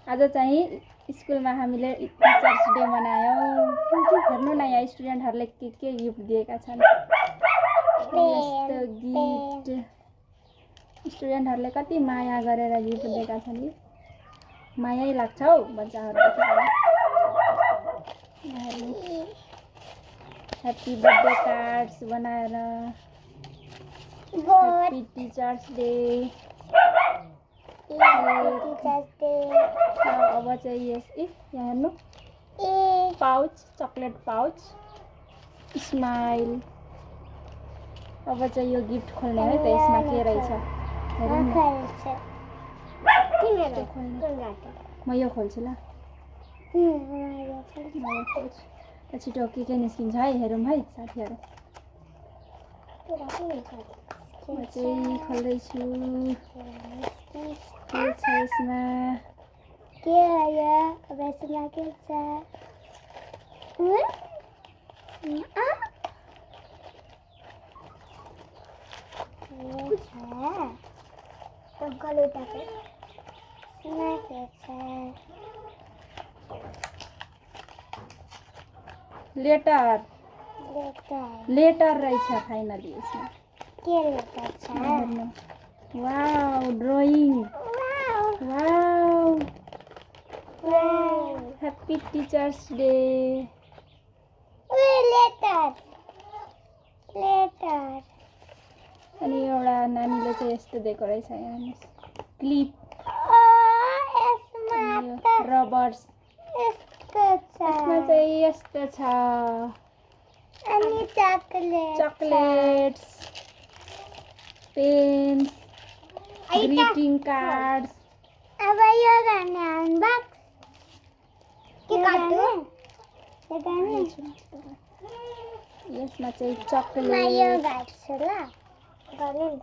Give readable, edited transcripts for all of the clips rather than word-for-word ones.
आज चाहिँ स्कुलमा हामीले टिचर्स डे मनायौँ। हेर्नु न यहाँ स्टुडेन्टहरूले के गिफ्ट दिएका छन्। यस्तो गिफ्ट स्टुडेन्टहरूले कति माया गरेर गिफ्ट दिएका छन् नि। मायै लाग्छ हौ बच्चाहरू। ह्याप्पी बर्थडे कार्ड्स बनाएर ह्याप्पी टिचर्स डे। अब चाहिँ यस यहाँ हेर्नु पाउच, चकलेट पाउच, स्माइल। अब चाहिँ यो गिफ्ट खोल्ने है त। यसमा के रहेछ हेरौँ न। म यो खोल्छु ल। छिटो के निस्किन्छ है हेरौँ है साथीहरू। म चाहिँ खोल्दैछु। के छ यसमा? के आयो? अब यसमा के छ? लेटर रहेछ फाइनली यसमा। के लेटर छ? Wow drawing. Wow happy teachers day. Letter अनि एउटा नानीले चाहिँ यस्तो दिएको रहेछ यहाँ क्लिप, रबर्स। यसमा चाहिँ यस्तो छ अनि चकलेट्स, पेन्स, ग्रिटिङ कार्ड्स। अब यो गर्ने अनबक्स के गर्नु? यसमा चाहिँ यो चकलेट, गर्छु ल। गर्नु नि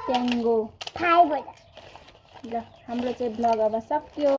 ट्याङ्गो। थाहै भयो। ल हाम्रो चाहिँ ब्लग अब सक्यो।